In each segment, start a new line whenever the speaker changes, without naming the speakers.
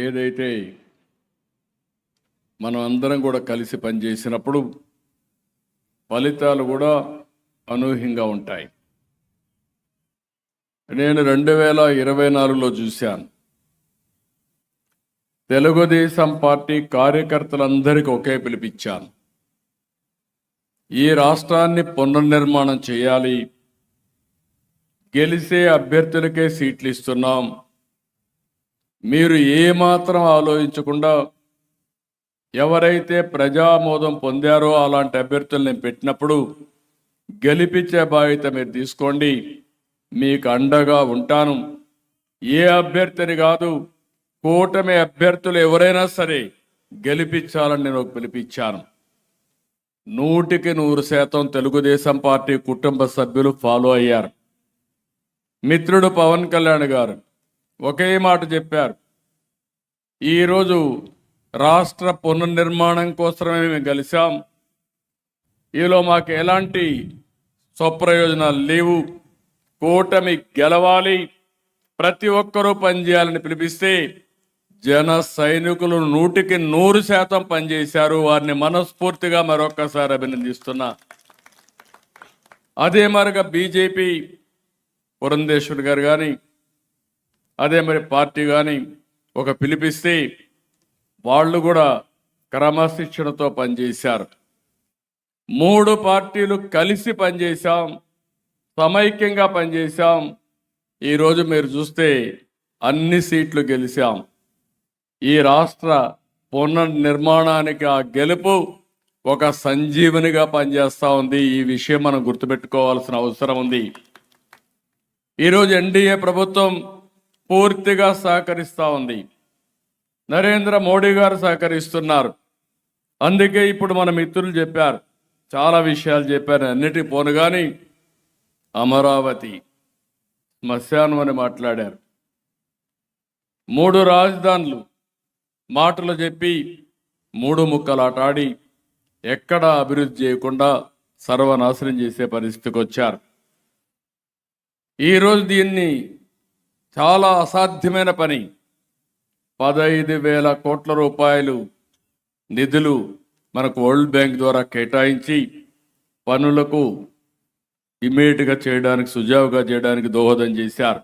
ఏదైతే మనం అందరం కూడా కలిసి పనిచేసినప్పుడు ఫలితాలు కూడా అనూహ్యంగా ఉంటాయి. నేను 2024లో చూశాను. తెలుగుదేశం పార్టీ కార్యకర్తలందరికీ ఒకే పిలిపించాను. ఈ రాష్ట్రాన్ని పునర్నిర్మాణం చేయాలి, గెలిచే అభ్యర్థులకే సీట్లు ఇస్తున్నాం, మీరు ఏమాత్రం ఆలోచించకుండా ఎవరైతే ప్రజామోదం పొందారో అలాంటి అభ్యర్థులు నేను పెట్టినప్పుడు గెలిపించే బాధ్యత మీరు తీసుకోండి, మీకు అండగా ఉంటాను. ఏ అభ్యర్థిని కాదు, కూటమి అభ్యర్థులు ఎవరైనా సరే గెలిపించాలని నేను పిలిపించాను. 100% తెలుగుదేశం పార్టీ కుటుంబ సభ్యులు ఫాలో అయ్యారు. మిత్రుడు పవన్ కళ్యాణ్ గారు ఒకే మాట చెప్పారు, ఈరోజు రాష్ట్ర పునర్నిర్మాణం కోసమే మేము కలిసాం, ఈలో మాకు ఎలాంటి స్వప్రయోజనాలు లేవు, కూటమి గెలవాలి, ప్రతి ఒక్కరూ పనిచేయాలని పిలిపిస్తే జన సైనికులు 100% పనిచేశారు. వారిని మనస్ఫూర్తిగా మరొక్కసారి అభినందిస్తున్నా. అదే మరిగా బీజేపీ పురంధేశ్వర్ గారు కానీ అదే మరి పార్టీ కానీ ఒక పిలిపిస్తే వాళ్ళు కూడా క్రమశిక్షణతో పనిచేశారు. 3 పార్టీలు కలిసి పనిచేశాం, సమైక్యంగా పనిచేశాం. ఈరోజు మీరు చూస్తే అన్ని సీట్లు గెలిచాం. ఈ రాష్ట్ర పునర్నిర్మాణానికి ఆ గెలుపు ఒక సంజీవనిగా పనిచేస్తూ ఉంది. ఈ విషయం మనం గుర్తుపెట్టుకోవాల్సిన అవసరం ఉంది. ఈరోజు ఎన్డీఏ ప్రభుత్వం పూర్తిగా సహకరిస్తూ ఉంది. నరేంద్ర మోడీ గారు సహకరిస్తున్నారు. అందుకే ఇప్పుడు మన మిత్రులు చెప్పారు, చాలా విషయాలు చెప్పారు, అన్నిటి పోను కానీ అమరావతి శ్మశానం అని మాట్లాడారు. 3 రాజధానులు మాటలు చెప్పి 3 ముక్కలాటాడి ఎక్కడా అభివృద్ధి చేయకుండా సర్వనాశనం చేసే పరిస్థితికి వచ్చారు. ఈరోజు దీన్ని చాలా అసాధ్యమైన పని, 15,000 కోట్ల రూపాయలు నిధులు మనకు వరల్డ్ బ్యాంక్ ద్వారా కేటాయించి పనులకు ఇమీడియట్గా చేయడానికి, సుజావుగా చేయడానికి దోహదం చేశారు.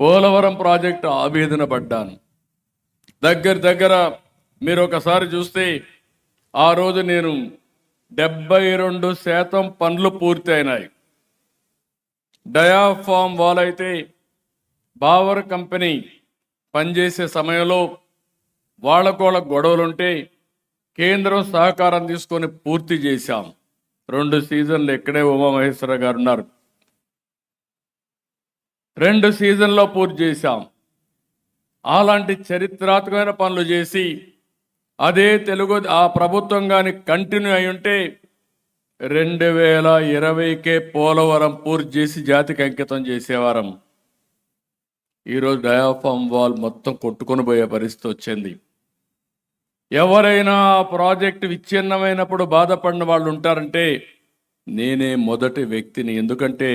పోలవరం ప్రాజెక్టు ఆవేదన పడ్డాను. దగ్గర మీరు ఒకసారి చూస్తే ఆ రోజు నేను 72% పనులు పూర్తి అయినాయి. డయాఫామ్ వాల్ అయితే బావర్ కంపెనీ పనిచేసే సమయంలో వాళ్ళ గొడవలుంటే కేంద్రం సహకారం తీసుకొని పూర్తి చేశాం. 2 సీజన్లు ఇక్కడే ఉమామహేశ్వర గారు ఉన్నారు, 2 సీజన్లో పూర్తి చేశాం. అలాంటి చరిత్రాత్మకమైన పనులు చేసి అదే ఆ ప్రభుత్వం కానీ కంటిన్యూ అయి ఉంటే 2020కే పోలవరం పూర్తి చేసి జాతికి అంకితం చేసేవారం. ఈరోజు డయాఫామ్ వాల్ మొత్తం కొట్టుకొని పోయే పరిస్థితి వచ్చింది. ఎవరైనా ఆ ప్రాజెక్టు విచ్ఛిన్నమైనప్పుడు బాధపడిన వాళ్ళు ఉంటారంటే నేనే మొదటి వ్యక్తిని. ఎందుకంటే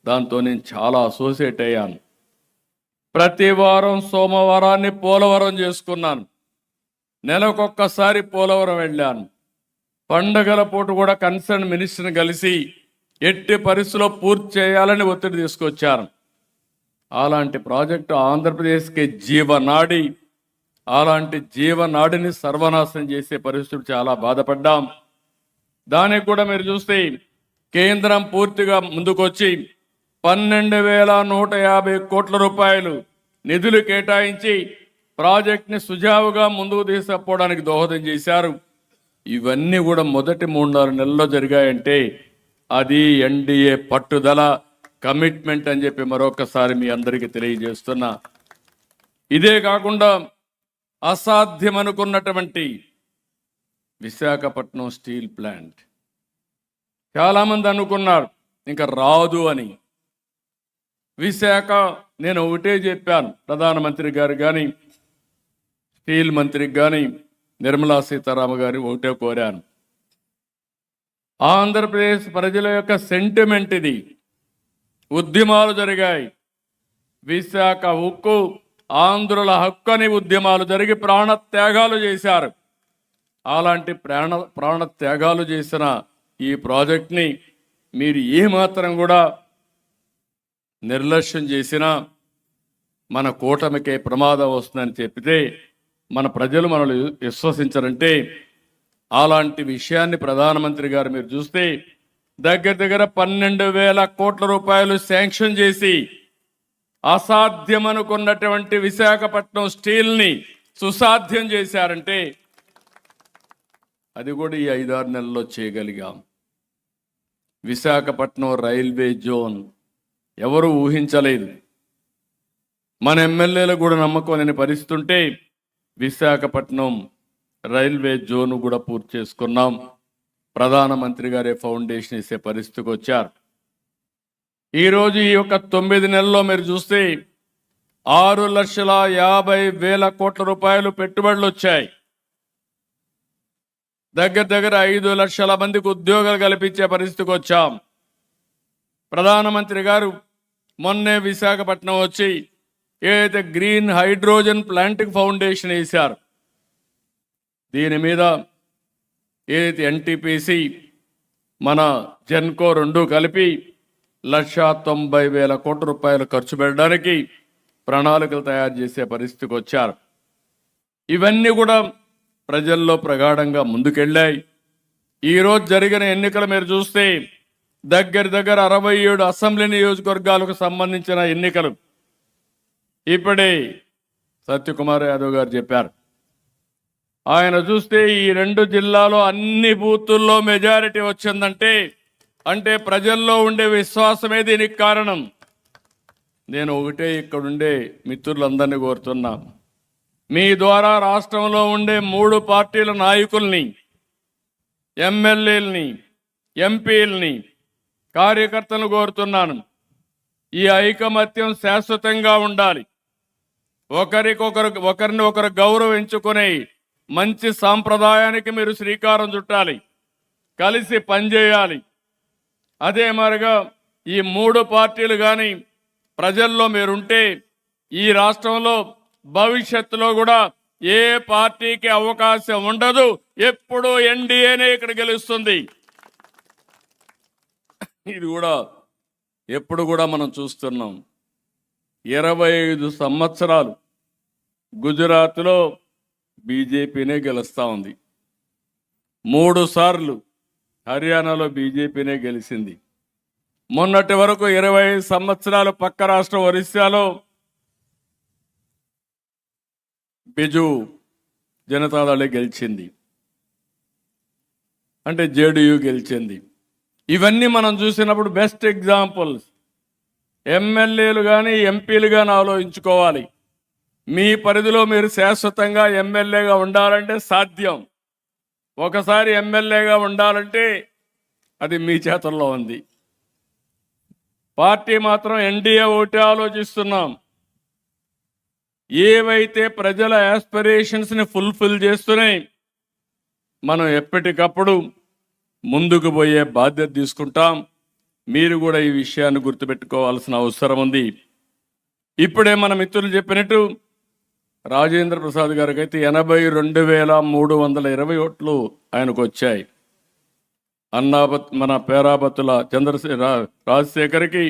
దాంతో నేను చాలా అసోసియేట్ అయ్యాను. ప్రతి వారం సోమవారాన్ని పోలవరం చేసుకున్నాను. నెలకొక్కసారి పోలవరం వెళ్ళాను. పండగల పూట కూడా కన్సర్న్ మినిస్టర్ని కలిసి ఎట్టి పరిస్థితిలో పూర్తి చేయాలని ఒత్తిడి తీసుకొచ్చారు. అలాంటి ప్రాజెక్టు ఆంధ్రప్రదేశ్కి జీవనాడి, అలాంటి జీవనాడిని సర్వనాశనం చేసే పరిస్థితులు చాలా బాధపడ్డాం. దానికి కూడా మీరు చూస్తే కేంద్రం పూర్తిగా ముందుకొచ్చి 12,150 కోట్ల రూపాయలు నిధులు కేటాయించి ప్రాజెక్ట్ని సుజావుగా ముందుకు తీసుకుపోవడానికి దోహదం చేశారు. ఇవన్నీ కూడా మొదటి 3-4 నెలల్లో జరిగాయంటే అది ఎన్డీఏ పట్టుదల, కమిట్మెంట్ అని చెప్పి మరొకసారి మీ అందరికీ తెలియజేస్తున్నా. ఇదే కాకుండా అసాధ్యం అనుకున్నటువంటి విశాఖపట్నం స్టీల్ ప్లాంట్ చాలామంది అనుకున్నారు ఇంకా రాదు అని. విశాఖ నేను ఒకటే చెప్పాను, ప్రధానమంత్రి గారు కానీ స్టీల్ మంత్రికి కానీ నిర్మలా సీతారామన్ గారిని ఒకటే కోరాను, ఆంధ్రప్రదేశ్ ప్రజల యొక్క సెంటిమెంట్ ఇది. ఉద్యమాలు జరిగాయి, విశాఖ ఉక్కు ఆంధ్రుల హక్కని ఉద్యమాలు జరిగి ప్రాణత్యాగాలు చేశారు. అలాంటి ప్రాణత్యాగాలు చేసిన ఈ ప్రాజెక్ట్ని మీరు ఏమాత్రం కూడా నిర్లక్ష్యం చేసినా మన కూటమికే ప్రమాదం వస్తుందని చెప్పితే మన ప్రజలు మనల్ని విశ్వసించరంటే, అలాంటి విషయాన్ని ప్రధానమంత్రి గారు మీరు చూస్తే దగ్గర దగ్గర 12,000 కోట్ల రూపాయలు శాంక్షన్ చేసి అసాధ్యం అనుకున్నటువంటి విశాఖపట్నం స్టీల్ని సుసాధ్యం చేశారంటే అది కూడా ఈ 5-6 నెలల్లో చేయగలిగాం. విశాఖపట్నం రైల్వే జోన్ ఎవరు ఊహించలేదు. మన ఎమ్మెల్యేలకు కూడా నమ్మకం లేని పరిస్థితి ఉంటే విశాఖపట్నం రైల్వే జోన్ కూడా పూర్తి చేసుకున్నాం. ప్రధానమంత్రి గారే ఫౌండేషన్ ఇచ్చే పరిస్థితికి వచ్చారు. ఈరోజు ఈ యొక్క 9 నెలల్లో మీరు చూస్తే 6,50,000 కోట్ల రూపాయలు పెట్టుబడులు వచ్చాయి. దగ్గర దగ్గర 5 లక్షల మందికి ఉద్యోగాలు కల్పించే పరిస్థితికి వచ్చాం. ప్రధానమంత్రి గారు మొన్నే విశాఖపట్నం వచ్చి ఏదైతే గ్రీన్ హైడ్రోజన్ ప్లాంట్కి ఫౌండేషన్ వేశారు, దీని మీద ఏదైతే ఎన్టీపీసీ మన జెన్కో 2 కలిపి 1,90,000 కోట్ల రూపాయలు ఖర్చు పెట్టడానికి ప్రణాళికలు తయారు చేసే పరిస్థితికి వచ్చారు. ఇవన్నీ కూడా ప్రజల్లో ప్రగాఢంగా ముందుకెళ్ళాయి. ఈరోజు జరిగిన ఎన్నికలు మీరు చూస్తే దగ్గర దగ్గర 67 అసెంబ్లీ నియోజకవర్గాలకు సంబంధించిన ఎన్నికలు ఇప్పుడే సత్యకుమార్ యాదవ్ గారు చెప్పారు. ఆయన చూస్తే ఈ 2 జిల్లాలో అన్ని బూతుల్లో మెజారిటీ వచ్చిందంటే అంటే ప్రజల్లో ఉండే విశ్వాసమే దీనికి కారణం. నేను ఒకటే ఇక్కడుండే మిత్రులందరినీ కోరుతున్నా, మీ ద్వారా రాష్ట్రంలో ఉండే 3 పార్టీల నాయకుల్ని, ఎమ్మెల్యేలని, ఎంపీలని, కార్యకర్తలను కోరుతున్నాను, ఈ ఐకమత్యం శాశ్వతంగా ఉండాలి. ఒకరిని ఒకరు గౌరవించుకునే మంచి సాంప్రదాయానికి మీరు శ్రీకారం చుట్టాలి, కలిసి పనిచేయాలి. అదే మరిగా ఈ 3 పార్టీలు కానీ ప్రజల్లో మీరుంటే ఈ రాష్ట్రంలో భవిష్యత్తులో కూడా ఏ పార్టీకి అవకాశం ఉండదు. ఎప్పుడూ ఎన్డీఏనే ఇక్కడ గెలుస్తుంది. ఇది కూడా ఎప్పుడు కూడా మనం చూస్తున్నాం. 25 సంవత్సరాలు గుజరాత్లో బీజేపీనే గెలుస్తూ ఉంది. 3 సార్లు హర్యానాలో బీజేపీనే గెలిచింది. మొన్నటి వరకు 25 సంవత్సరాలు పక్క రాష్ట్రం ఒరిస్సాలో బిజు జనతాదళే గెలిచింది, అంటే జేడీయూ గెలిచింది. ఇవన్నీ మనం చూసినప్పుడు బెస్ట్ ఎగ్జాంపుల్స్. ఎమ్మెల్యేలు కానీ ఎంపీలు కానీ ఆలోచించుకోవాలి. మీ పరిధిలో మీరు శాశ్వతంగా ఎమ్మెల్యేగా ఉండాలంటే సాధ్యం. ఒకసారి ఎమ్మెల్యేగా ఉండాలంటే అది మీ చేతుల్లో ఉంది. పార్టీ మాత్రం ఎన్డీఏ ఒకటే ఆలోచిస్తున్నాం. ఏవైతే ప్రజల యాస్పిరేషన్స్ని ఫుల్ఫిల్ చేస్తున్నాయి మనం ఎప్పటికప్పుడు ముందుకు పోయే బాధ్యత తీసుకుంటాం. మీరు కూడా ఈ విషయాన్ని గుర్తుపెట్టుకోవాల్సిన అవసరం ఉంది. ఇప్పుడే మన మిత్రులు చెప్పినట్టు రాజేంద్ర ప్రసాద్ గారికి అయితే 82,320 ఓట్లు ఆయనకు వచ్చాయి. మన పేరాబత్తుల రాజశేఖర్కి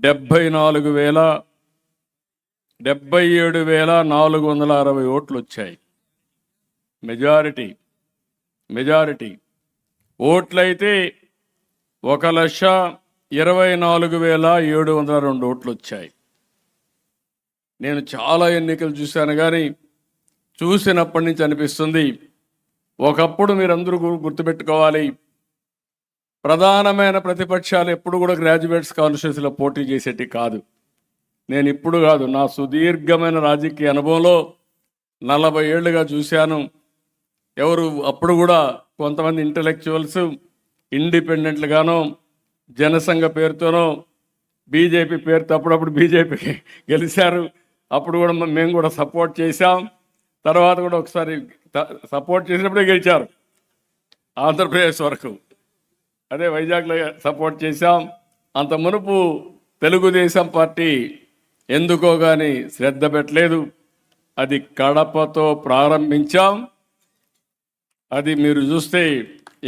77,460 ఓట్లు వచ్చాయి. మెజారిటీ ఓట్లయితే 1,24,702 ఓట్లు వచ్చాయి. నేను చాలా ఎన్నికలు చూశాను, కానీ చూసినప్పటి నుంచి అనిపిస్తుంది, ఒకప్పుడు మీరందరూ గుర్తుపెట్టుకోవాలి, ప్రధానమైన ప్రతిపక్షాలు ఎప్పుడు కూడా గ్రాడ్యుయేట్స్ కాన్స్టిట్యూన్సీలో పోటీ చేసేటి కాదు. నేను ఇప్పుడు కాదు, నా సుదీర్ఘమైన రాజకీయ అనుభవంలో 40 ఏళ్ళుగా చూశాను. ఎవరు అప్పుడు కూడా కొంతమంది ఇంటలెక్చువల్స్ ఇండిపెండెంట్లుగానో జనసంఘ పేరుతోనో బీజేపీ పేరుతో అప్పుడప్పుడు బీజేపీ గెలిచారు. అప్పుడు కూడా మేము కూడా సపోర్ట్ చేశాం. తర్వాత కూడా ఒకసారి సపోర్ట్ చేసినప్పుడే గెలిచారు ఆంధ్రప్రదేశ్ వరకు. అదే వైజాగ్లో సపోర్ట్ చేశాం. అంత మునుపు తెలుగుదేశం పార్టీ ఎందుకో కానీ శ్రద్ధ పెట్టలేదు. అది కడపతో ప్రారంభించాం. అది మీరు చూస్తే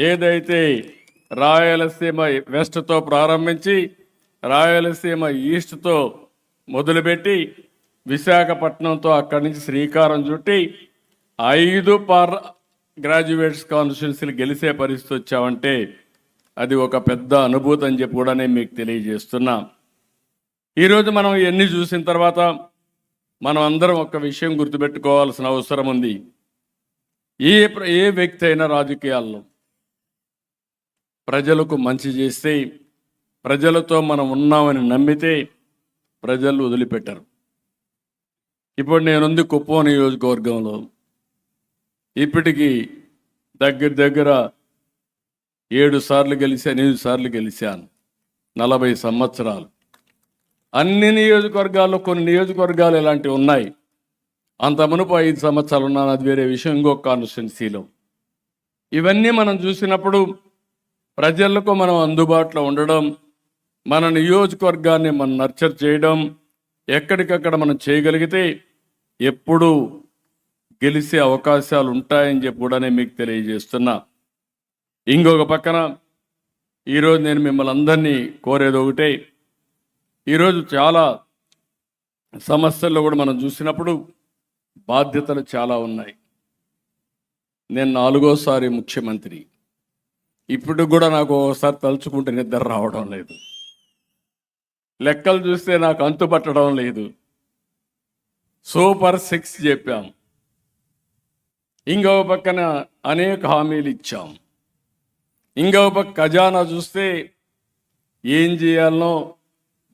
ఏదైతే రాయలసీమ వెస్ట్తో ప్రారంభించి రాయలసీమ ఈస్ట్తో మొదలుపెట్టి విశాఖపట్నంతో అక్కడి నుంచి శ్రీకారం చుట్టి 5 గ్రాడ్యుయేట్స్ కాన్స్టిట్యున్సీలు గెలిచే పరిస్థితి వచ్చామంటే అది ఒక పెద్ద అనుభూతి అని చెప్పి కూడా నేను మీకు తెలియజేస్తున్నా. ఈరోజు మనం ఇవన్నీ చూసిన తర్వాత మనం అందరం ఒక విషయం గుర్తుపెట్టుకోవాల్సిన అవసరం ఉంది. ఏ వ్యక్తి అయినా రాజకీయాల్లో ప్రజలకు మంచి చేస్తే, ప్రజలతో మనం ఉన్నామని నమ్మితే ప్రజలు వదిలిపెట్టరు. ఇప్పుడు నేనుంది కుప్పం నియోజకవర్గంలో. ఇప్పటికీ దగ్గర 7 సార్లు గెలిచాను, 8 సార్లు గెలిచాను. 40 సంవత్సరాలు. అన్ని నియోజకవర్గాల్లో కొన్ని నియోజకవర్గాలు ఇలాంటివి ఉన్నాయి. అంత మునుపు 5 సంవత్సరాలు ఉన్నాను, అది వేరే విషయం, ఇంకొక కాన్స్టిట్యున్సీలో. ఇవన్నీ మనం చూసినప్పుడు ప్రజలకు మనం అందుబాటులో ఉండడం, మన నియోజకవర్గాన్ని మనం నర్చర్ చేయడం, ఎక్కడికక్కడ మనం చేయగలిగితే ఎప్పుడూ గెలిచే అవకాశాలు ఉంటాయని చెప్పి కూడా నేను మీకు తెలియజేస్తున్నా. ఇంకొక పక్కన ఈరోజు నేను మిమ్మల్ని అందరినీ కోరేది ఒకటే. ఈరోజు చాలా సమస్యల్లో కూడా మనం చూసినప్పుడు బాధ్యతలు చాలా ఉన్నాయి. నేను 4వ ముఖ్యమంత్రి. ఇప్పుడు కూడా నాకు ఒకసారి తలుచుకుంటే నిద్ర రావడం లేదు. లెక్కలు చూస్తే నాకు అంతు పట్టడం లేదు. సూపర్ 6 చెప్పాం. ఇంకో పక్కన అనేక హామీలు ఇచ్చాం. ఇంకో పక్క ఖజానా చూస్తే ఏం చేయాలనో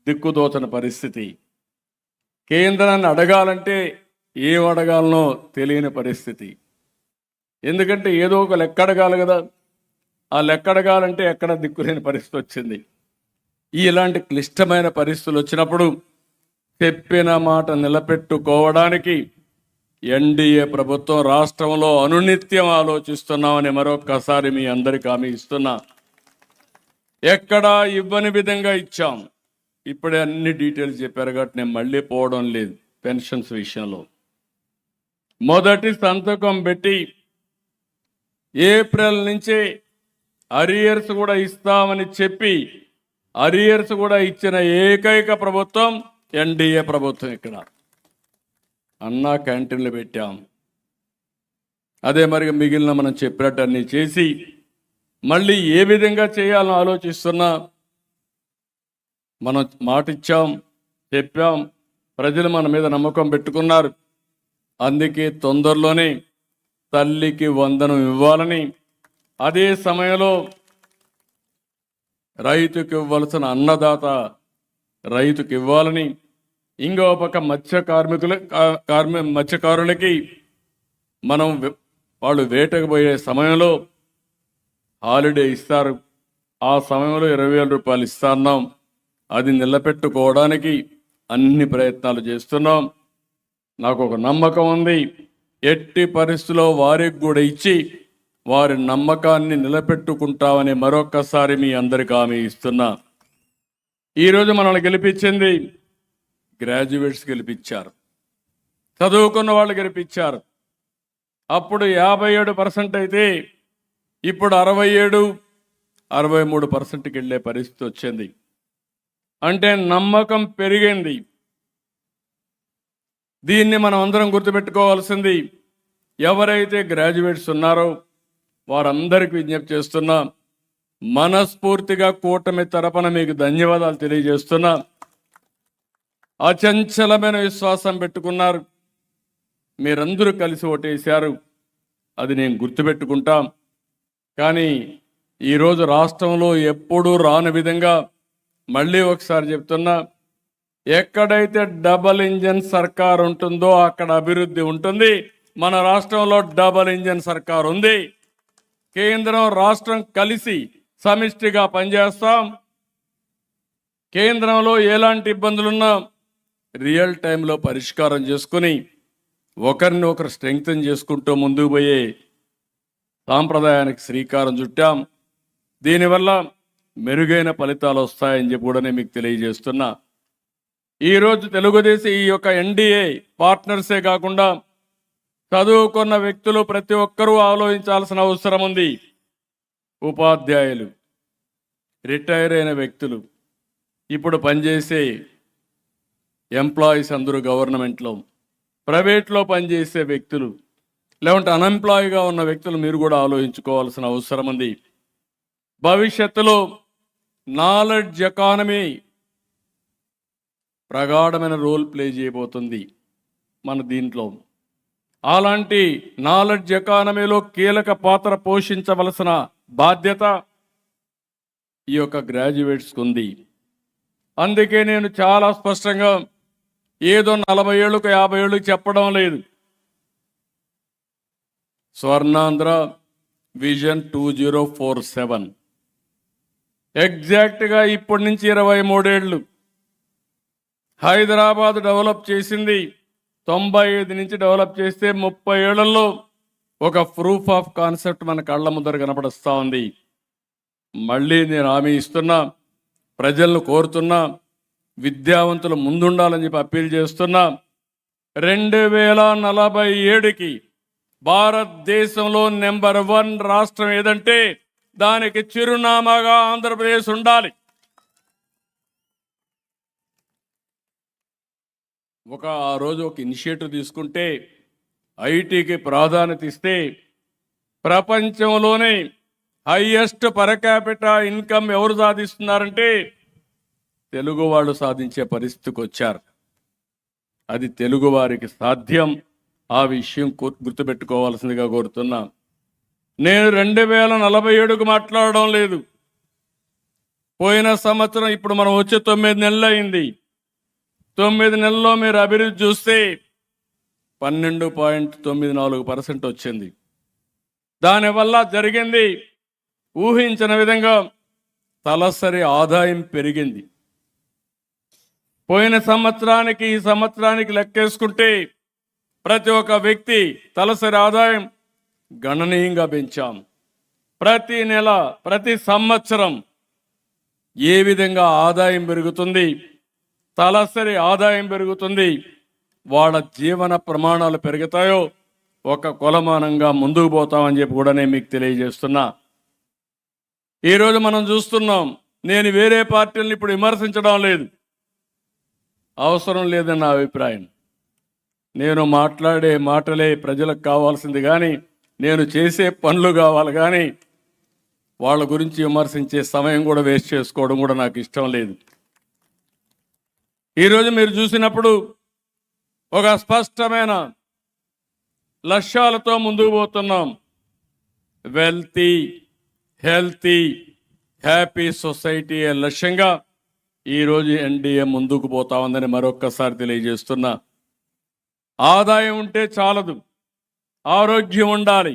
దిక్కుదోచని పరిస్థితి. కేంద్రాన్ని అడగాలంటే ఏం అడగాలనో తెలియని పరిస్థితి. ఎందుకంటే ఏదో ఒక లెక్క అడగాలి కదా, ఆ లెక్క అడగాలంటే ఎక్కడ దిక్కులేని పరిస్థితి వచ్చింది. ఇలాంటి క్లిష్టమైన పరిస్థితులు వచ్చినప్పుడు చెప్పిన మాట నిలబెట్టుకోవడానికి ఎన్డీఏ ప్రభుత్వం రాష్ట్రంలో అనునిత్యం ఆలోచిస్తున్నామని మరొక్కసారి మీ అందరికీ హామీ ఇస్తున్నా. ఎక్కడా ఇవ్వని విధంగా ఇచ్చాం. ఇప్పుడే అన్ని డీటెయిల్స్ చెప్పారు కాబట్టి నేను మళ్ళీ పోవడం లేదు. పెన్షన్స్ విషయంలో మొదటి సంతకం పెట్టి ఏప్రిల్ నుంచి అరియర్స్ కూడా ఇస్తామని చెప్పి అరియర్స్ కూడా ఇచ్చిన ఏకైక ప్రభుత్వం ఎన్డీఏ ప్రభుత్వం. ఇక్కడ అన్నా క్యాంటీన్లు పెట్టాం. అదే మరి మిగిలిన మనం చెప్పినట్టు అన్నీ చేసి మళ్ళీ ఏ విధంగా చేయాలని ఆలోచిస్తున్నా. మనం మాట ఇచ్చాం, చెప్పాం, ప్రజలు మన మీద నమ్మకం పెట్టుకున్నారు. అందుకే తొందరలోనే తల్లికి వందనం ఇవ్వాలని, అదే సమయంలో రైతుకి ఇవ్వాల్సిన అన్నదాత రైతుకి ఇవ్వాలని, ఇంకో పక్క మత్స్యకారులకి మనం వాళ్ళు వేటకు పోయే సమయంలో హాలిడే ఇస్తారు. ఆ సమయంలో 20,000 రూపాయలు ఇస్తున్నాం. అది నిలబెట్టుకోవడానికి అన్ని ప్రయత్నాలు చేస్తున్నాం. నాకు ఒక నమ్మకం ఉంది, ఎట్టి పరిస్థితుల్లో వారికి కూడా ఇచ్చి వారి నమ్మకాన్ని నిలబెట్టుకుంటామని మరొక్కసారి మీ అందరికీ హామీ ఇస్తున్నా. ఈరోజు మనల్ని గెలిపించింది గ్రాడ్యుయేట్స్ గెలిపించారు, చదువుకున్న వాళ్ళు గెలిపించారు. అప్పుడు 57% అయితే ఇప్పుడు 63%కి వెళ్ళే పరిస్థితి వచ్చింది. అంటే నమ్మకం పెరిగింది. దీన్ని మనం అందరం గుర్తుపెట్టుకోవాల్సింది. ఎవరైతే గ్రాడ్యుయేట్స్ ఉన్నారో వారందరికీ విజ్ఞప్తి చేస్తున్నా, మనస్ఫూర్తిగా కూటమి తరపున మీకు ధన్యవాదాలు తెలియజేస్తున్నా. అచంచలమైన విశ్వాసం పెట్టుకున్నారు. మీరందరూ కలిసి ఓటేశారు, అది నేను గుర్తుపెట్టుకుంటాం. కానీ ఈరోజు రాష్ట్రంలో ఎప్పుడూ రాని విధంగా మళ్ళీ ఒకసారి చెప్తున్నా, ఎక్కడైతే డబల్ ఇంజన్ సర్కార్ ఉంటుందో అక్కడ అభివృద్ధి ఉంటుంది. మన రాష్ట్రంలో డబల్ ఇంజన్ సర్కార్ ఉంది. కేంద్రం రాష్ట్రం కలిసి సమిష్టిగా పనిచేస్తాం. కేంద్రంలో ఎలాంటి ఇబ్బందులున్నా రియల్ టైంలో పరిష్కారం చేసుకుని ఒకరిని ఒకరు స్ట్రెంగ్తన్ చేసుకుంటూ ముందుకు పోయే సాంప్రదాయానికి శ్రీకారం చుట్టాం. దీనివల్ల మెరుగైన ఫలితాలు వస్తాయని చెప్పి కూడా మీకు తెలియజేస్తున్నా. ఈరోజు తెలుగుదేశం ఈ యొక్క ఎన్డీఏ పార్ట్నర్సే కాకుండా చదువుకున్న వ్యక్తులు ప్రతి ఒక్కరూ ఆలోచించాల్సిన అవసరం ఉంది. ఉపాధ్యాయులు, రిటైర్ అయిన వ్యక్తులు, ఇప్పుడు పనిచేసే ఎంప్లాయీస్ అందరూ గవర్నమెంట్లో, ప్రైవేట్లో పనిచేసే వ్యక్తులు, లేకుంటే అన్ఎంప్లాయీగా ఉన్న వ్యక్తులు మీరు కూడా ఆలోచించుకోవాల్సిన అవసరం ఉంది. భవిష్యత్తులో నాలెడ్జ్ ఎకానమీ ప్రగాఢమైన రోల్ ప్లే చేయబోతుంది మన దీంట్లో. అలాంటి నాలెడ్జ్ ఎకానమీలో కీలక పాత్ర పోషించవలసిన బాధ్యత ఈ యొక్క గ్రాడ్యుయేట్స్కి ఉంది. అందుకే నేను చాలా స్పష్టంగా ఏదో 40 ఏళ్ళకు 50 ఏళ్ళకు చెప్పడం లేదు. స్వర్ణాంధ్ర విజన్ 2047 ఎగ్జాక్ట్గా ఇప్పటి నుంచి 23 ఏళ్ళు. హైదరాబాద్ డెవలప్ చేసింది 95 నుంచి డెవలప్ చేస్తే 30 ఏళ్లలో ఒక ప్రూఫ్ ఆఫ్ కాన్సెప్ట్ మన కళ్ళ ముందర కనపడుస్తూ ఉంది. మళ్ళీ నేను హామీ ఇస్తున్నా, ప్రజలను కోరుతున్నా, విద్యావంతులు ముందుండాలని చెప్పి అప్పీల్ చేస్తున్నా. 2047కి భారతదేశంలో నెంబర్ 1 రాష్ట్రం ఏదంటే దానికి చిరునామాగా ఆంధ్రప్రదేశ్ ఉండాలి. ఆ రోజు ఒక ఇనిషియేటివ్ తీసుకుంటే, ఐటీకి ప్రాధాన్యత ఇస్తే ప్రపంచంలోనే హైయెస్ట్ పర్ క్యాపిటా ఇన్కమ్ ఎవరు సాధిస్తున్నారంటే తెలుగు వాళ్ళు సాధించే పరిస్థితికి వచ్చారు. అది తెలుగు వారికి సాధ్యం. ఆ విషయం గుర్తుపెట్టుకోవాల్సిందిగా కోరుతున్నా. నేను 2047కు మాట్లాడడం లేదు. పోయిన సంవత్సరం ఇప్పుడు మనం వచ్చే 9 నెలలు అయింది. 9 నెలల్లో మీరు అభివృద్ధి చూస్తే 12.94% వచ్చింది. దానివల్ల జరిగింది ఊహించిన విధంగా తలసరి ఆదాయం పెరిగింది. పోయిన సంవత్సరానికి ఈ సంవత్సరానికి లెక్కేసుకుంటే ప్రతి ఒక్క వ్యక్తి తలసరి ఆదాయం గణనీయంగా పెంచాం. ప్రతి నెల, ప్రతి సంవత్సరం ఏ విధంగా ఆదాయం పెరుగుతుంది, తలసరి ఆదాయం పెరుగుతుంది, వాళ్ళ జీవన ప్రమాణాలు పెరుగుతాయో ఒక కొలమానంగా ముందుకు పోతామని చెప్పి కూడా నేను మీకు తెలియజేస్తున్నా. ఈరోజు మనం చూస్తున్నాం. నేను వేరే పార్టీలను ఇప్పుడు విమర్శించడం లేదు, అవసరం లేదని నా అభిప్రాయం. నేను మాట్లాడే మాటలే ప్రజలకు కావాల్సింది కానీ నేను చేసే పనులు కావాలి కానీ వాళ్ళ గురించి విమర్శించే సమయం కూడా వేస్ట్ చేసుకోవడం కూడా నాకు ఇష్టం లేదు. ఈరోజు మీరు చూసినప్పుడు ఒక స్పష్టమైన లక్ష్యాలతో ముందుకు పోతున్నాం. వెల్తీ, హెల్తీ, హ్యాపీ సొసైటీ లక్ష్యంగా ఈరోజు ఎన్డీఏ ముందుకు పోతా ఉందని మరొక్కసారి తెలియజేస్తున్నా. ఆదాయం ఉంటే చాలదు, ఆరోగ్యం ఉండాలి,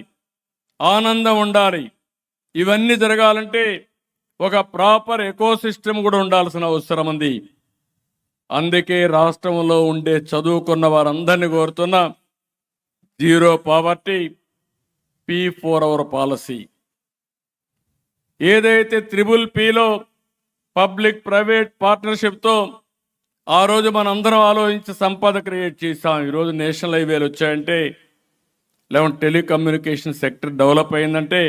ఆనందం ఉండాలి. ఇవన్నీ జరగాలంటే ఒక ప్రాపర్ ఎకోసిస్టమ్ కూడా ఉండాల్సిన అవసరం ఉంది. అందుకే రాష్ట్రంలో ఉండే చదువుకున్న వారందరినీ కోరుతున్నా, zero poverty, P4 hour policy. ఏదైతే PPPలో పబ్లిక్ ప్రైవేట్ పార్ట్నర్షిప్తో ఆ రోజు మనందరం ఆలోచించి సంపద క్రియేట్ చేశాం. ఈరోజు నేషనల్ హైవేలు వచ్చాయంటే, లేకుంటే టెలికమ్యూనికేషన్ సెక్టర్ డెవలప్ అయిందంటే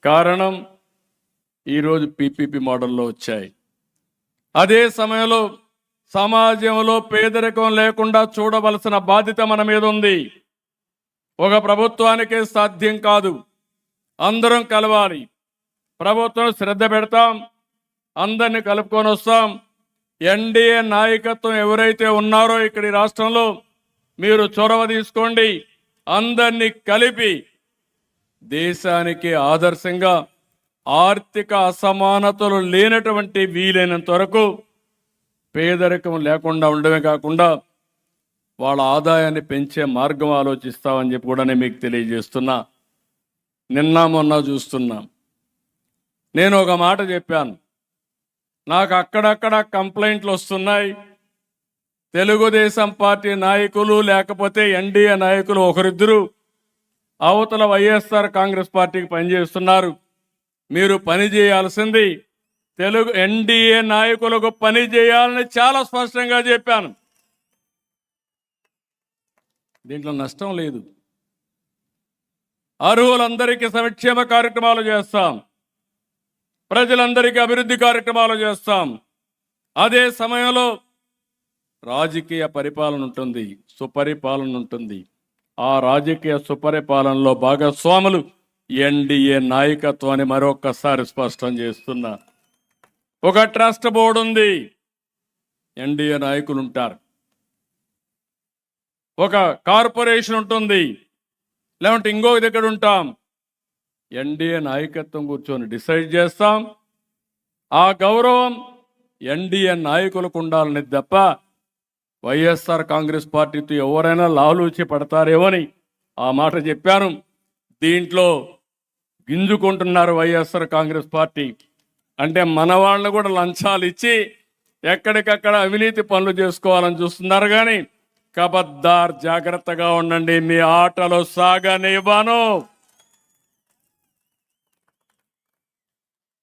కారణం ఈరోజు PPP మోడల్లో వచ్చాయి. అదే సమయంలో సమాజంలో పేదరికం లేకుండా చూడవలసిన బాధ్యత మన మీద ఉంది. ఒక ప్రభుత్వానికే సాధ్యం కాదు, అందరం కలవాలి. ప్రభుత్వం శ్రద్ధ పెడతాం, అందరిని కలుపుకొని వస్తాం. ఎన్డీఏ నాయకత్వం ఎవరైతే ఉన్నారో ఇక్కడి రాష్ట్రంలో మీరు చొరవ తీసుకోండి. అందరినీ కలిపి దేశానికి ఆదర్శంగా ఆర్థిక అసమానతలు లేనటువంటి వీలైనంత వరకు పేదరికం లేకుండా ఉండడమే కాకుండా వాళ్ళ ఆదాయాన్ని పెంచే మార్గం ఆలోచిస్తామని చెప్పి కూడా నేను మీకు తెలియజేస్తున్నా. నిన్న మొన్న చూస్తున్నాం. నేను ఒక మాట చెప్పాను, నాకు అక్కడక్కడ కంప్లైంట్లు వస్తున్నాయి. తెలుగుదేశం పార్టీ నాయకులు లేకపోతే ఎన్డీఏ నాయకులు ఒకరిద్దరు అవతల వైఎస్ఆర్ కాంగ్రెస్ పార్టీకి పనిచేస్తున్నారు. మీరు పని చేయాల్సింది తెలుగు ఎన్డీఏ నాయకులకు పని చేయాలని చాలా స్పష్టంగా చెప్పాను. దీంట్లో నష్టం లేదు. అర్హులందరికీ సంక్షేమ కార్యక్రమాలు చేస్తాం, ప్రజలందరికీ అభివృద్ధి కార్యక్రమాలు చేస్తాం. అదే సమయంలో రాజకీయ పరిపాలన ఉంటుంది, సుపరిపాలన ఉంటుంది. ఆ రాజకీయ సుపరిపాలనలో భాగస్వాములు ఎన్డీఏ నాయకత్వాన్ని మరొకసారి స్పష్టం చేస్తున్నా. ఒక ట్రస్ట్ బోర్డు ఉంది, ఎన్డీఏ నాయకులు ఉంటారు. ఒక కార్పొరేషన్ ఉంటుంది, లేదంటే ఇంకొక దగ్గర ఉంటాం. ఎన్డీఏ నాయకత్వం కూర్చొని డిసైడ్ చేస్తాం. ఆ గౌరవం ఎన్డీఏ నాయకులకు ఉండాలని తప్ప వైఎస్ఆర్ కాంగ్రెస్ పార్టీతో ఎవరైనా లాలూచి పడతారేమోని ఆ మాట చెప్పాను. దీంట్లో గింజుకుంటున్నారు వైఎస్ఆర్ కాంగ్రెస్ పార్టీ. అంటే మన వాళ్ళని కూడా లంచాలు ఇచ్చి ఎక్కడికక్కడ అవినీతి పనులు చేసుకోవాలని చూస్తున్నారు. కానీ కబద్దార్, జాగ్రత్తగా ఉండండి, మీ ఆటలు సాగనివ్వను.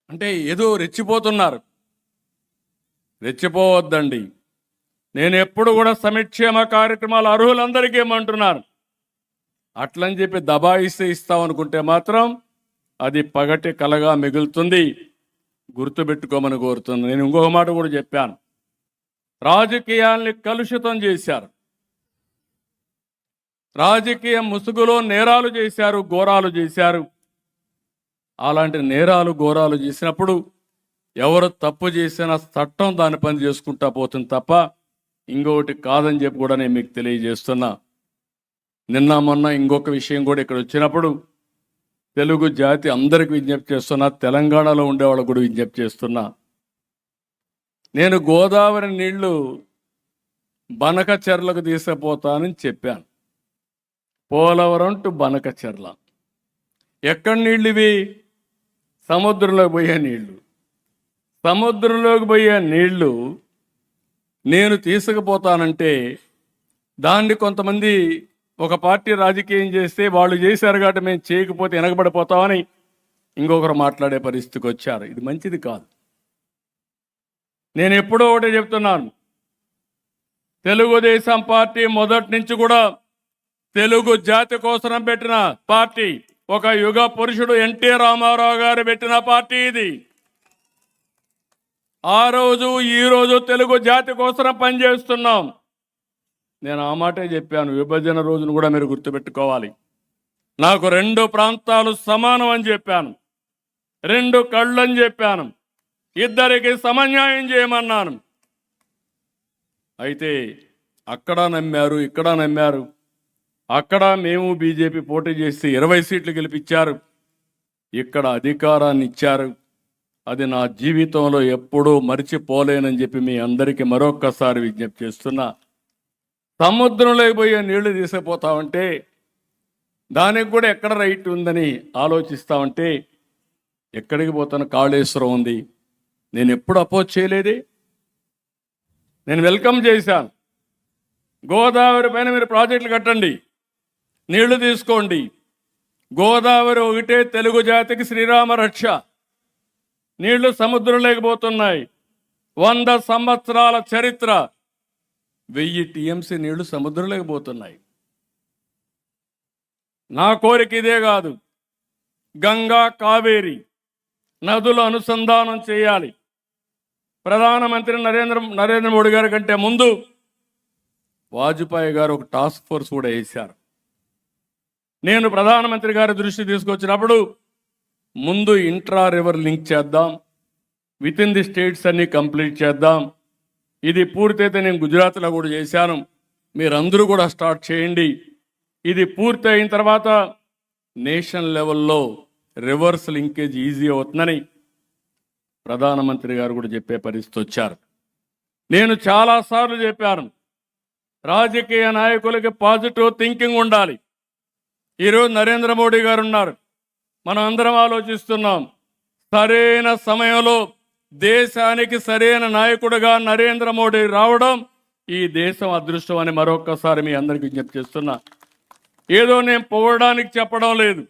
అంటే ఏదో రెచ్చిపోతున్నారు, రెచ్చిపోవద్దండి. నేను ఎప్పుడు కూడా సంక్షేమ కార్యక్రమాలు అర్హులందరికీ ఏమంటున్నాను. అట్లని చెప్పి దబాయిస్తే ఇస్తామనుకుంటే మాత్రం అది పగటి కలగా మిగులుతుంది. గుర్తుపెట్టుకోమని కోరుతున్నాను. నేను ఇంకొక మాట కూడా చెప్పాను. రాజకీయాల్ని కలుషితం చేశారు, రాజకీయ ముసుగులో నేరాలు చేశారు, ఘోరాలు చేశారు. అలాంటి నేరాలు ఘోరాలు చేసినప్పుడు ఎవరు తప్పు చేసినా చట్టం దాని పని చేసుకుంటా పోతుంది తప్ప ఇంకొకటి కాదని చెప్పి కూడా నేను మీకు తెలియజేస్తున్నా. నిన్న మొన్న ఇంకొక విషయం కూడా ఇక్కడ వచ్చినప్పుడు తెలుగు జాతి అందరికి విజ్ఞప్తి చేస్తున్నా, తెలంగాణలో ఉండేవాళ్ళకు కూడా విజ్ఞప్తి చేస్తున్నా. నేను గోదావరి నీళ్లు బనకచెర్లకు తీసుకుపోతానని చెప్పాను. పోలవరం టు బనకచెర్ల. ఎక్కడి నీళ్ళు ఇవి? సముద్రంలోకి పోయే నీళ్లు. సముద్రంలోకి పోయే నీళ్లు నేను తీసుకుపోతానంటే దాన్ని కొంతమంది ఒక పార్టీ రాజకీయం చేస్తే వాళ్ళు చేశారు కాబట్టి మేము చేయకపోతే వెనకబడిపోతామని ఇంకొకరు మాట్లాడే పరిస్థితికి వచ్చారు. ఇది మంచిది కాదు. నేను ఎప్పుడో ఒకటే చెప్తున్నాను, తెలుగుదేశం పార్టీ మొదటి నుంచి కూడా తెలుగు జాతి కోసం పెట్టిన పార్టీ. ఒక యుగ పురుషుడు ఎన్టీ రామారావు గారు పెట్టిన పార్టీ ఇది. ఆ రోజు ఈ రోజు తెలుగు జాతి కోసం పనిచేస్తున్నాం. నేను ఆ మాటే చెప్పాను. విభజన రోజును కూడా మీరు గుర్తుపెట్టుకోవాలి. నాకు 2 ప్రాంతాలు సమానం అని చెప్పాను, 2 కళ్ళు అని చెప్పాను, ఇద్దరికి సమన్యాయం చేయమన్నాను. అయితే అక్కడ నమ్మారు, ఇక్కడ నమ్మారు. అక్కడ మేము బీజేపీ పోటీ చేసి 20 సీట్లు గెలిపించారు, ఇక్కడ అధికారాన్ని ఇచ్చారు. అది నా జీవితంలో ఎప్పుడూ మర్చిపోలేనని చెప్పి మీ అందరికీ మరొక్కసారి విజ్ఞప్తి చేస్తున్నా. సముద్రంలోకి పోయే నీళ్లు తీసుకుపోతామంటే దానికి కూడా ఎక్కడ రైట్ ఉందని ఆలోచిస్తామంటే ఎక్కడికి పోతాను? కాళేశ్వరం ఉంది. నేను ఎప్పుడు అపోజ్ చేయలేదే, నేను వెల్కమ్ చేశాను. గోదావరి పైన మీరు ప్రాజెక్టులు కట్టండి, నీళ్లు తీసుకోండి. గోదావరి ఒకటే తెలుగు జాతికి శ్రీరామ రక్ష. నీళ్లు సముద్రం లేకపోతున్నాయి. 100 సంవత్సరాల చరిత్ర, 1000 టీఎంసీ నీళ్లు సముద్రం లేకపోతున్నాయి. నా కోరిక ఇదే కాదు, గంగా కావేరి నదుల అనుసంధానం చేయాలి. ప్రధానమంత్రి నరేంద్ర మోడీ గారి కంటే ముందు వాజ్పేయి గారు ఒక టాస్క్ ఫోర్స్ కూడా వేశారు. నేను ప్రధానమంత్రి గారి దృష్టి తీసుకొచ్చినప్పుడు ముందు ఇంట్రా రివర్ లింక్ చేద్దాం, విత్ ఇన్ ది స్టేట్స్ అన్ని కంప్లీట్ చేద్దాం. ఇది పూర్తయితే నేను గుజరాత్లో కూడా చేశాను, మీరందరూ కూడా స్టార్ట్ చేయండి. ఇది పూర్తి అయిన తర్వాత నేషనల్ లెవెల్లో రివర్స్ లింకేజ్ ఈజీ అవుతుందని ప్రధానమంత్రి గారు కూడా చెప్పే పరిస్థితి వచ్చారు. నేను చాలాసార్లు చెప్పాను, రాజకీయ నాయకులకి పాజిటివ్ థింకింగ్ ఉండాలి. ఈరోజు నరేంద్ర మోడీ గారు ఉన్నారు, మనం అందరం ఆలోచిస్తున్నాం. సరైన సమయంలో దేశానికి సరైన నాయకుడిగా నరేంద్ర మోడీ రావడం ఈ దేశం అదృష్టం అని మరొక్కసారి మీ అందరికీ విజ్ఞప్తి చేస్తున్నా. ఏదో నేను పొగడానికి చెప్పడం లేదు.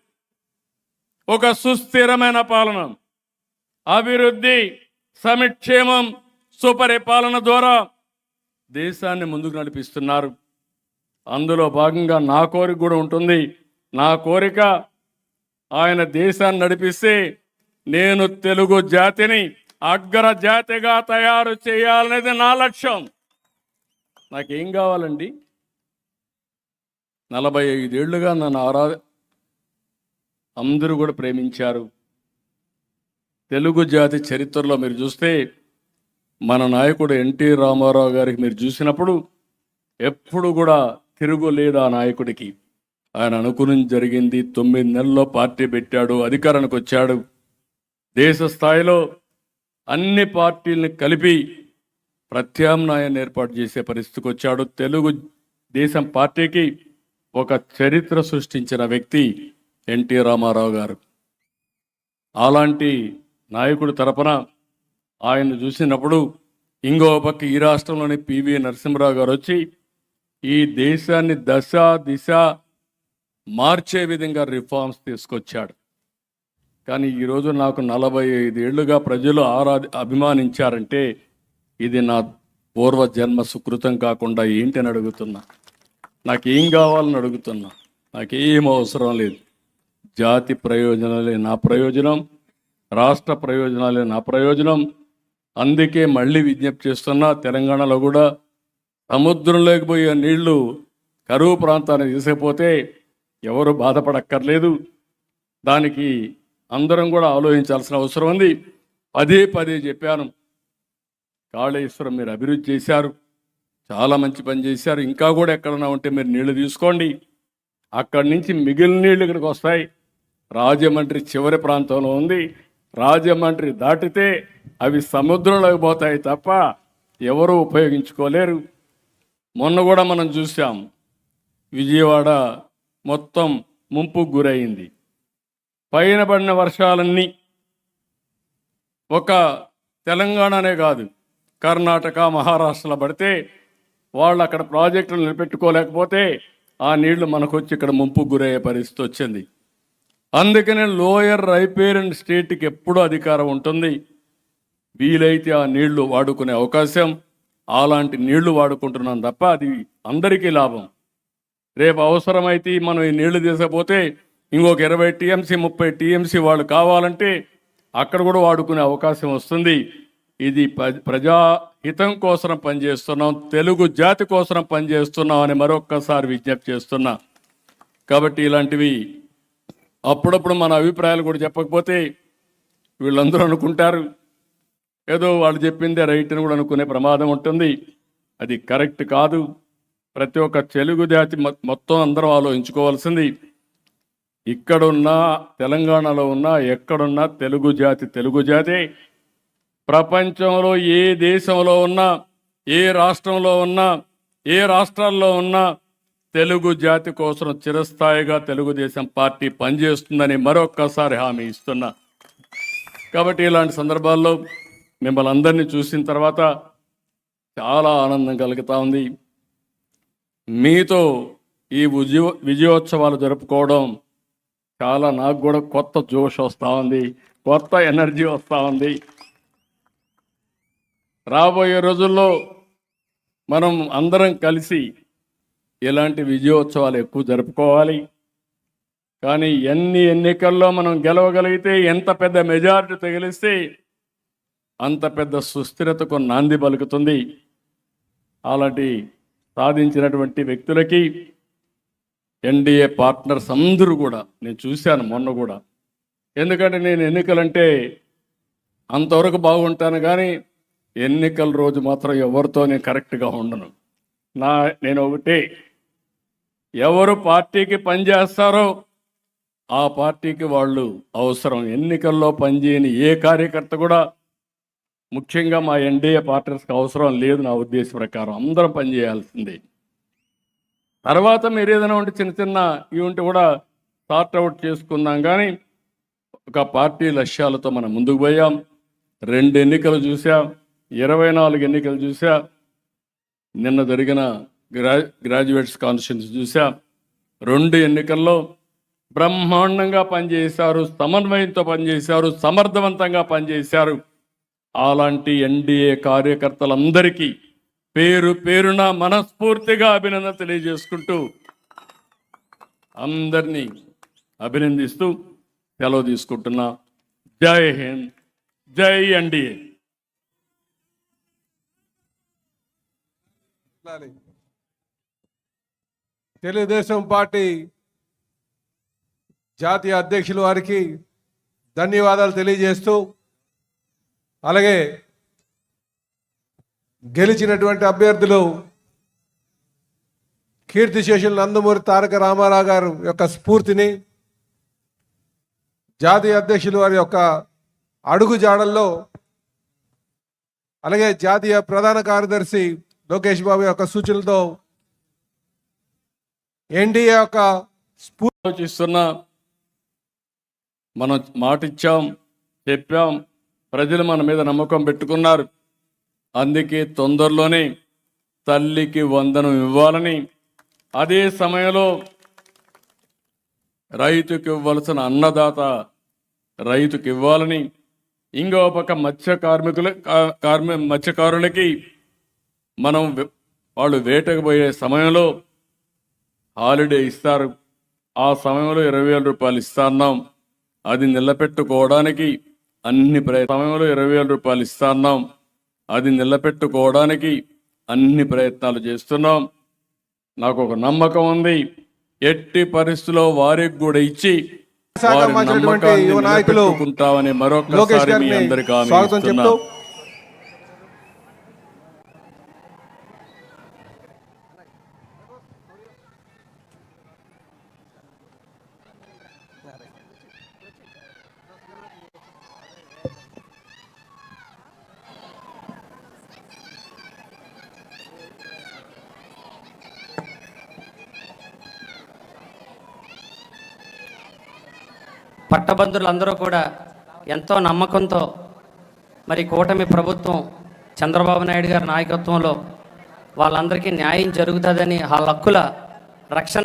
ఒక సుస్థిరమైన పాలన, అభివృద్ధి, సంక్షేమం, సుపరిపాలన ద్వారా దేశాన్ని ముందుకు నడిపిస్తున్నారు. అందులో భాగంగా నా కోరిక కూడా ఉంటుంది. నా కోరిక ఆయన దేశాన్ని నడిపిస్తే నేను తెలుగు జాతిని అగ్ర జాతిగా తయారు చేయాలనేది నా లక్ష్యం. నాకేం కావాలండి? 45 ఏళ్లుగా నన్ను అందరూ కూడా ప్రేమించారు. తెలుగు జాతి చరిత్రలో మీరు చూస్తే మన నాయకుడు ఎన్టీ రామారావు గారికి మీరు చూసినప్పుడు ఎప్పుడు కూడా తిరుగులేదు ఆ నాయకుడికి. ఆయన అనుకుని జరిగింది. 9 నెలల్లో పార్టీ పెట్టాడు, అధికారానికి వచ్చాడు. దేశ స్థాయిలో అన్ని పార్టీలను కలిపి ప్రత్యామ్నాయాన్ని ఏర్పాటు చేసే పరిస్థితికి వచ్చాడు. తెలుగు దేశం పార్టీకి ఒక చరిత్ర సృష్టించిన వ్యక్తి ఎన్టీ రామారావు గారు. అలాంటి నాయకుడి తరపున ఆయన చూసినప్పుడు ఇంకో పక్క ఈ రాష్ట్రంలోని పివి నరసింహరావు గారు వచ్చి ఈ దేశాన్ని దశ దిశ మార్చే విధంగా రిఫార్మ్స్ తీసుకొచ్చాడు. కానీ ఈరోజు నాకు 45 ఏళ్లుగా ప్రజలు అభిమానించారంటే ఇది నా పూర్వజన్మ సుకృతం కాకుండా ఏంటని అడుగుతున్నా. నాకేం కావాలని అడుగుతున్నా. నాకేం అవసరం లేదు. జాతి ప్రయోజనాలే నా ప్రయోజనం, రాష్ట్ర ప్రయోజనాలే నా ప్రయోజనం. అందుకే మళ్ళీ విజ్ఞప్తి చేస్తున్నా, తెలంగాణలో కూడా సముద్రంలోకి పోయే నీళ్లు కరువు ప్రాంతాన్ని తీసుకుపోతే ఎవరు బాధపడక్కర్లేదు. దానికి అందరం కూడా ఆలోచించాల్సిన అవసరం ఉంది. పదే పదే చెప్పాను. కాళేశ్వరం మీరు అభివృద్ధి చేశారు, చాలా మంచి పని చేశారు. ఇంకా కూడా ఎక్కడన్నా ఉంటే మీరు నీళ్లు తీసుకోండి. అక్కడి నుంచి మిగిలిన నీళ్ళు ఇక్కడికి వస్తాయి. రాజమండ్రి చివరి ప్రాంతంలో ఉంది. రాజమండ్రి దాటితే అవి సముద్రంలోకి పోతాయి తప్ప ఎవరు ఉపయోగించుకోలేరు. మొన్న కూడా మనం చూసాం, విజయవాడ మొత్తం ముంపుకు గురైంది. పైన పడిన వర్షాలన్నీ ఒక తెలంగాణనే కాదు, కర్ణాటక, మహారాష్ట్రలో పడితే వాళ్ళు అక్కడ ప్రాజెక్టులు నిలబెట్టుకోలేకపోతే ఆ నీళ్లు మనకు వచ్చి ఇక్కడ ముంపుకు గురయ్యే పరిస్థితి వచ్చింది. అందుకనే లోయర్ రైపేరియన్ స్టేట్కి ఎప్పుడూ అధికారం ఉంటుంది. వీలైతే ఆ నీళ్లు వాడుకునే అవకాశం, అలాంటి నీళ్లు వాడుకుంటున్నాం తప్ప అది అందరికీ లాభం. రేపు అవసరమైతే మనం ఈ నీళ్లు తీసుకపోతే ఇంకొక 20 టీఎంసీ 30 టీఎంసీ వాళ్ళు కావాలంటే అక్కడ కూడా వాడుకునే అవకాశం వస్తుంది. ఇది ప్రజాహితం కోసం పనిచేస్తున్నాం, తెలుగు జాతి కోసం పనిచేస్తున్నాం అని మరొక్కసారి విజ్ఞప్తి చేస్తున్నా. కాబట్టి ఇలాంటివి అప్పుడప్పుడు మన అభిప్రాయాలు కూడా చెప్పకపోతే వీళ్ళందరూ అనుకుంటారు ఏదో వాళ్ళు చెప్పిందే రైట్ అని కూడా అనుకునే ప్రమాదం ఉంటుంది. అది కరెక్ట్ కాదు. ప్రతి ఒక్క తెలుగు జాతి మొత్తం అందరం ఆలోచించుకోవాల్సింది, ఇక్కడున్నా తెలంగాణలో ఉన్నా ఎక్కడున్నా తెలుగు జాతి ప్రపంచంలో ఏ దేశంలో ఉన్నా, ఏ రాష్ట్రంలో ఉన్నా, ఏ రాష్ట్రాల్లో ఉన్నా తెలుగు జాతి కోసం చిరస్థాయిగా తెలుగుదేశం పార్టీ పనిచేస్తుందని మరొక్కసారి హామీ ఇస్తున్నా. కాబట్టి ఇలాంటి సందర్భాల్లో మిమ్మల్ని అందరినీ చూసిన తర్వాత చాలా ఆనందం కలుగుతూ ఉంది. మీతో ఈ విజయోత్సవాలు జరుపుకోవడం చాలా నాకు కూడా కొత్త జోష్ వస్తూ ఉంది, కొత్త ఎనర్జీ వస్తూ ఉంది. రాబోయే రోజుల్లో మనం అందరం కలిసి ఇలాంటి విజయోత్సవాలు ఎక్కువ జరుపుకోవాలి. కానీ ఎన్నికల్లో మనం గెలవగలిగితే, ఎంత పెద్ద మెజారిటీ తగిలిస్తే అంత పెద్ద సుస్థిరతకు నాంది పలుకుతుంది. అలాంటి సాధించినటువంటి వ్యక్తులకి ఎన్డీఏ పార్ట్నర్స్ అందరూ కూడా నేను చూశాను మొన్న కూడా. ఎందుకంటే నేను ఎన్నికలంటే అంతవరకు బాగుంటాను, కానీ ఎన్నికల రోజు మాత్రం ఎవరితో నేను కరెక్ట్గా ఉండను. నేను ఒకటే, ఎవరు పార్టీకి పనిచేస్తారో ఆ పార్టీకి వాళ్ళు అవసరం. ఎన్నికల్లో పనిచేయని ఏ కార్యకర్త కూడా, ముఖ్యంగా మా ఎన్డీఏ పార్ట్నర్స్కి అవసరం లేదు. నా ఉద్దేశ ప్రకారం అందరం పనిచేయాల్సిందే. తర్వాత మీరు ఏదైనా ఉంటే చిన్న ఇవి ఉంటే కూడా సార్ట్అవుట్ చేసుకుందాం. కానీ ఒక పార్టీ లక్ష్యాలతో మనం ముందుకు పోయాం. 2 ఎన్నికలు చూసాం, 24 ఎన్నికలు చూసా, నిన్న జరిగిన గ్రాడ్యుయేట్స్ కాన్స్టిట్యూన్సీ చూసా. 2 ఎన్నికల్లో బ్రహ్మాండంగా పనిచేశారు, సమన్వయంతో పనిచేశారు, సమర్థవంతంగా పనిచేశారు. అలాంటి ఎన్డీఏ కార్యకర్తలందరికీ పేరు పేరున మనస్ఫూర్తిగా అభినందన తెలియజేసుకుంటూ అందరినీ అభినందిస్తూ సెలవు తీసుకుంటున్నా. జై హింద్, జై ఎన్డీఏ.
తెలుగుదేశం పార్టీ జాతీయ అధ్యక్షుల వారికి ధన్యవాదాలు తెలియజేస్తూ, అలాగే గెలిచినటువంటి అభ్యర్థులు కీర్తిశేషులు నందమూరి తారక రామారావు గారు యొక్క స్ఫూర్తిని, జాతీయ అధ్యక్షులు వారి యొక్క అడుగు జాడల్లో, అలాగే జాతీయ ప్రధాన కార్యదర్శి లోకేష్ బాబు యొక్క సూచనలతో ఎన్డీఏ యొక్క
ఆలోచిస్తున్నా. మనం మాట ఇచ్చాం, చెప్పాం, ప్రజలు మన మీద నమ్మకం పెట్టుకున్నారు. అందుకే తొందరలోనే తల్లికి వందనం ఇవ్వాలని, అదే సమయంలో రైతుకి ఇవ్వాల్సిన అన్నదాత రైతుకి ఇవ్వాలని, ఇంకో పక్క మత్స్యకారులకి మనం వాళ్ళు వేటకు పోయే సమయంలో హాలిడే ఇస్తారు. ఆ సమయంలో 20,000 రూపాయలు ఇస్తున్నాం. అది నిలబెట్టుకోవడానికి సమయంలో 20,000 రూపాయలు ఇస్తున్నాం. అది నిలబెట్టుకోవడానికి అన్ని ప్రయత్నాలు చేస్తున్నాం. నాకు ఒక నమ్మకం ఉంది, ఎట్టి పరిస్థితుల్లో వారికి కూడా ఇచ్చి వారి నమ్మకాన్ని నిలబెట్టుకుంటామని మరొకసారి మీ అందరికీ హామీ ఇస్తున్నా.
పట్టభద్రులందరూ కూడా ఎంతో నమ్మకంతో మరి కూటమి ప్రభుత్వం చంద్రబాబు నాయుడు గారి నాయకత్వంలో వాళ్ళందరికీ న్యాయం జరుగుతుందని, వాళ్ళ హక్కుల రక్షణ